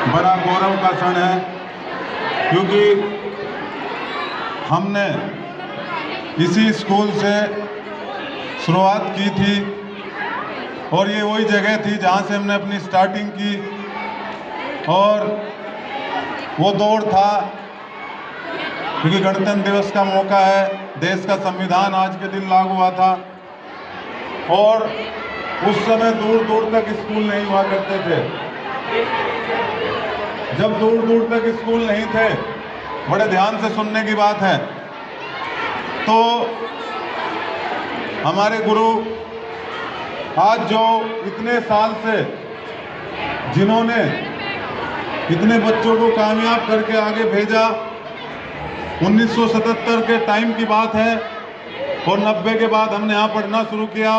बड़ा गौरव का क्षण है, क्योंकि हमने इसी स्कूल से शुरुआत की थी और ये वही जगह थी जहाँ से हमने अपनी स्टार्टिंग की। और वो दौर था क्योंकि गणतंत्र दिवस का मौका है, देश का संविधान आज के दिन लागू हुआ था और उस समय दूर दूर तक स्कूल नहीं हुआ करते थे। जब दूर दूर तक स्कूल नहीं थे, बड़े ध्यान से सुनने की बात है, तो हमारे गुरु आज जो इतने साल से जिन्होंने इतने बच्चों को कामयाब करके आगे भेजा, 1977 के टाइम की बात है और 90 के बाद हमने यहाँ पढ़ना शुरू किया।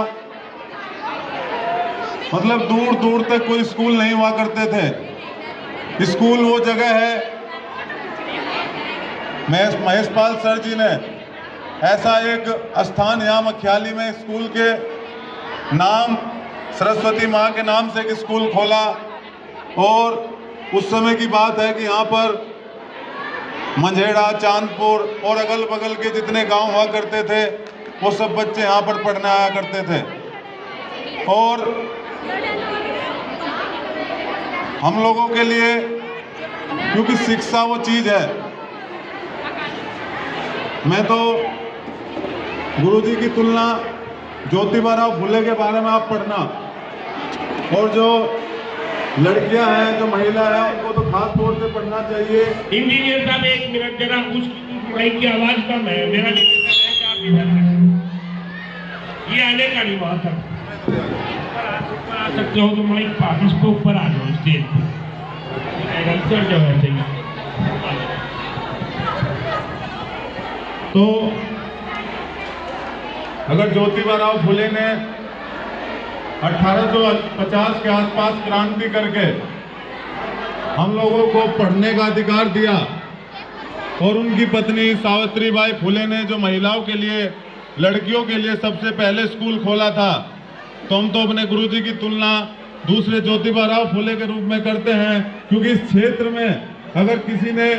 मतलब दूर दूर तक कोई स्कूल नहीं हुआ करते थे। स्कूल वो जगह है, महेशपाल सर जी ने ऐसा एक स्थान यहाँ मख्याली में स्कूल के नाम, सरस्वती माँ के नाम से एक स्कूल खोला। और उस समय की बात है कि यहाँ पर मंझेड़ा, चांदपुर और अगल बगल के जितने गांव हुआ करते थे, वो सब बच्चे यहाँ पर पढ़ने आया करते थे। और हम लोगों के लिए, क्योंकि शिक्षा वो चीज़ है, मैं तो गुरुजी की तुलना ज्योतिबा राव फुले के बारे में आप पढ़ना, और जो लड़कियां हैं, जो महिला है, उनको तो खास तौर से पढ़ना चाहिए। इंजीनियर साहब 1 मिनट, जरा उसकी माइक की आवाज कम है, मेरा निवेदन है कि आप इधर रखें। ये आने का नहीं वहां तक आ सकते हो तो माइक पास इसको ऊपर आ जाओ स्टेज पे, चल जाओ ऐसे ही। तो अगर ज्योतिबा राव फुले ने 1850 के आसपास क्रांति करके हम लोगों को पढ़ने का अधिकार दिया, और उनकी पत्नी सावित्रीबाई फुले ने जो महिलाओं के लिए, लड़कियों के लिए सबसे पहले स्कूल खोला था, तो हम तो अपने गुरुजी की तुलना दूसरे ज्योतिबा राव फुले के रूप में करते हैं। क्योंकि इस क्षेत्र में अगर किसी ने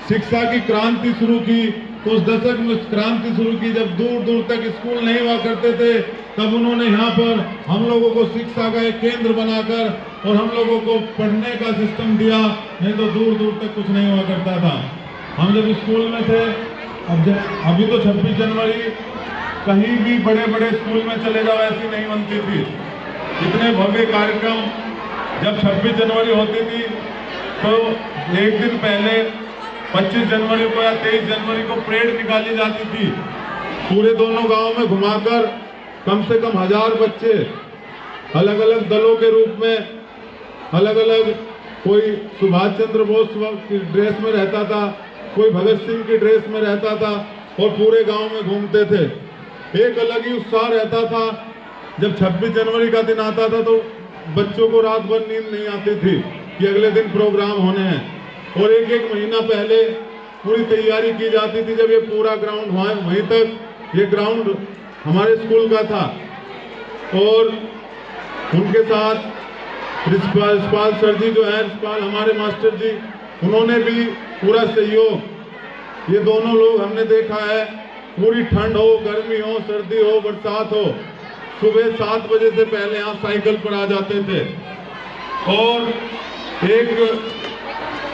शिक्षा की क्रांति शुरू की तो उस दशक में क्रांति शुरू की जब दूर दूर तक स्कूल नहीं हुआ करते थे, तब उन्होंने यहाँ पर हम लोगों को शिक्षा का एक केंद्र बनाकर और हम लोगों को पढ़ने का सिस्टम दिया। नहीं तो दूर दूर तक कुछ नहीं हुआ करता था। हम जब स्कूल में थे, अभी तो 26 जनवरी कहीं भी बड़े बड़े स्कूल में चले जाओ ऐसी नहीं बनती थी। इतने भव्य कार्यक्रम जब 26 जनवरी होती थी तो एक दिन पहले 25 जनवरी को या 23 जनवरी को परेड निकाली जाती थी, पूरे दोनों गांव में घुमाकर कम से कम 1000 बच्चे अलग अलग दलों के रूप में, अलग अलग, कोई सुभाष चंद्र बोस की ड्रेस में रहता था, कोई भगत सिंह की ड्रेस में रहता था, और पूरे गांव में घूमते थे। एक अलग ही उत्साह रहता था। जब 26 जनवरी का दिन आता था तो बच्चों को रात भर नींद नहीं आती थी कि अगले दिन प्रोग्राम होने हैं, और एक एक महीना पहले पूरी तैयारी की जाती थी। जब ये पूरा ग्राउंड वहीं तक, ये ग्राउंड हमारे स्कूल का था, और उनके साथ रिस्पाल सर जी जो है, रिस्पाल हमारे मास्टर जी, उन्होंने भी पूरा सहयोग। ये दोनों लोग हमने देखा है, पूरी ठंड हो, गर्मी हो, सर्दी हो, बरसात हो, सुबह 7 बजे से पहले यहाँ साइकिल पर आ जाते थे। और एक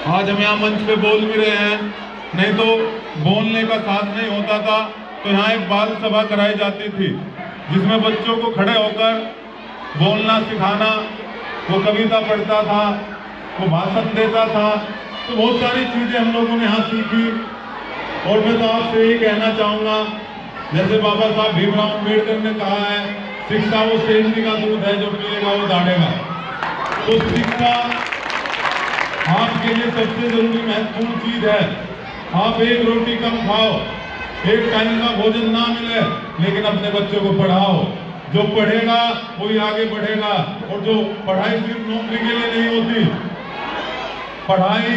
आज हम यहाँ मंच पे बोल भी रहे हैं, नहीं तो बोलने का साथ नहीं होता था, तो यहाँ एक बाल सभा कराई जाती थी जिसमें बच्चों को खड़े होकर बोलना सिखाना, वो कविता पढ़ता था, वो भाषण देता था। तो बहुत सारी चीजें हम लोगों ने यहाँ सीखी। और मैं तो आपसे यही कहना चाहूँगा, जैसे बाबा साहब भीमराव अम्बेडकर ने कहा है, शिक्षा वो शेरनी का दूध है, जो पिएगा वो दाढ़ेगा। तो शिक्षा आपके लिए सबसे जरूरी महत्वपूर्ण चीज है। आप एक रोटी कम खाओ, एक टाइम का भोजन ना मिले, लेकिन अपने बच्चों को पढ़ाओ। जो पढ़ेगा वही आगे बढ़ेगा। और जो पढ़ाई सिर्फ नौकरी के लिए नहीं होती, पढ़ाई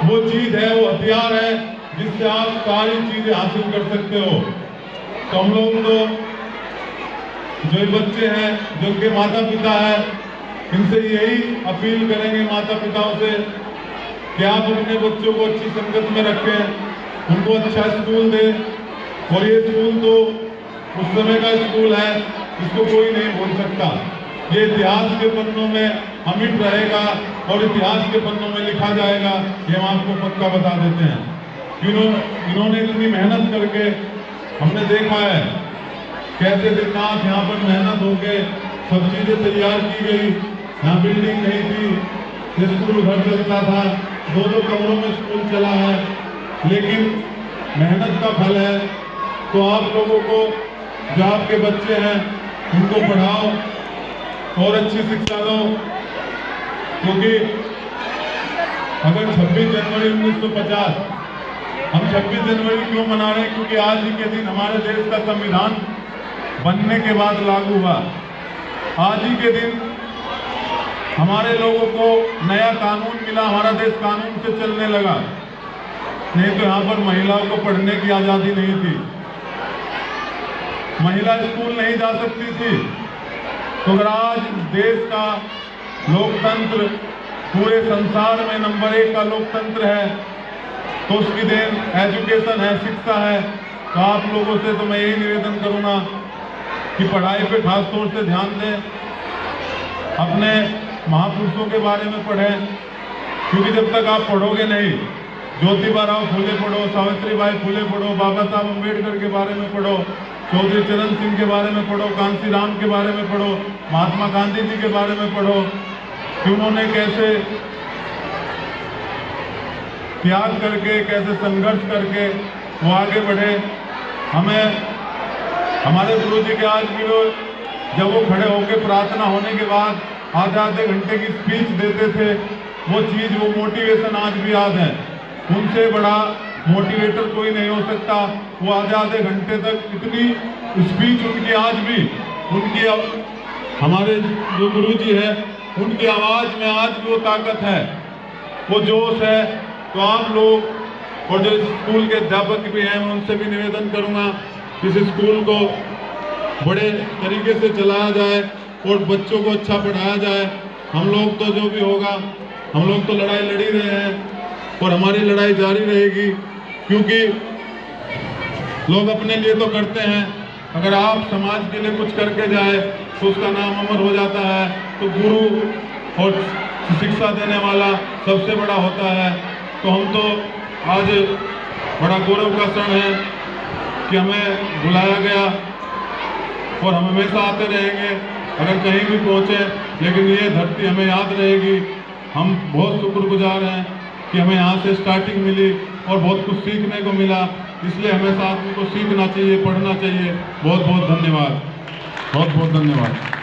वो चीज है, वो हथियार है जिससे आप सारी चीजें हासिल कर सकते हो। तो हम लोग तो जो बच्चे हैं, जो उनके माता पिता है, इनसे यही अपील करेंगे माता पिताओं से कि आप अपने बच्चों को अच्छी संगत में रखें, उनको अच्छा स्कूल दें। और ये स्कूल तो उस समय का स्कूल है, इसको कोई नहीं भूल सकता। ये इतिहास के पन्नों में अमिट रहेगा और इतिहास के पन्नों में लिखा जाएगा, ये हम आपको पक्का बता देते हैं। इन्होंने इतनी मेहनत करके, हमने देखा है कैसे दिन रात यहाँ पर मेहनत होके सब चीजें तैयार की गई। यहाँ बिल्डिंग नहीं थी, स्कूल घर चलता था, 2-2 कमरों में स्कूल चला है, लेकिन मेहनत का फल है। तो आप लोगों को, जो आपके बच्चे हैं, उनको पढ़ाओ और अच्छी शिक्षा दो, क्योंकि अगर 26 जनवरी 1950 हम 26 जनवरी क्यों मना रहे हैं? क्योंकि आज ही के दिन हमारे देश का संविधान बनने के बाद लागू हुआ। आज ही के दिन हमारे लोगों को नया कानून मिला, हमारा देश कानून से चलने लगा। नहीं तो यहाँ पर महिलाओं को पढ़ने की आजादी नहीं थी, महिला स्कूल नहीं जा सकती थी। तो अगर आज देश का लोकतंत्र पूरे संसार में नंबर 1 का लोकतंत्र है, तो उसकी देन एजुकेशन है, शिक्षा है। तो आप लोगों से तो मैं यही निवेदन करूंगा कि पढ़ाई पे खास तौर से ध्यान दें, अपने महापुरुषों के बारे में पढ़ें, क्योंकि जब तक आप पढ़ोगे नहीं, ज्योतिबा फूले पढ़ो, सावित्रीबाई फूले पढ़ो, बाबा साहब अम्बेडकर के बारे में पढ़ो, चौधरी चरण सिंह के बारे में पढ़ो, कांसी राम के बारे में पढ़ो, महात्मा गांधी जी के बारे में पढ़ो कि उन्होंने कैसे त्याग करके, कैसे संघर्ष करके वो आगे बढ़े। हमें हमारे गुरु जी के आज भी वो, जब वो खड़े होकर प्रार्थना होने के बाद आधे घंटे की स्पीच देते थे, वो चीज, वो मोटिवेशन आज भी याद है। उनसे बड़ा मोटिवेटर कोई नहीं हो सकता। वो आधे घंटे तक इतनी स्पीच उनकी आज भी, उनकी हमारे जो गुरु जी है, उनकी आवाज में आज भी वो ताकत है, वो जोश है। तो आप लोग और जो स्कूल के अध्यापक भी हैं, मैं उनसे भी निवेदन करूंगा कि इस स्कूल को बड़े तरीके से चलाया जाए और बच्चों को अच्छा पढ़ाया जाए। हम लोग तो जो भी होगा, हम लोग तो लड़ाई लड़ ही रहे हैं और हमारी लड़ाई जारी रहेगी, क्योंकि लोग अपने लिए तो करते हैं, अगर आप समाज के लिए कुछ करके जाए तो उसका नाम अमर हो जाता है। तो गुरु और शिक्षा देने वाला सबसे बड़ा होता है। तो हम तो आज बड़ा गौरव का क्षण है कि हमें बुलाया गया और हम हमेशा आते रहेंगे, अगर कहीं भी पहुँचे, लेकिन ये धरती हमें याद रहेगी। हम बहुत शुक्रगुजार हैं कि हमें यहाँ से स्टार्टिंग मिली और बहुत कुछ सीखने को मिला, इसलिए हमेशा आदमी को सीखना चाहिए, पढ़ना चाहिए। बहुत बहुत धन्यवाद, बहुत बहुत धन्यवाद।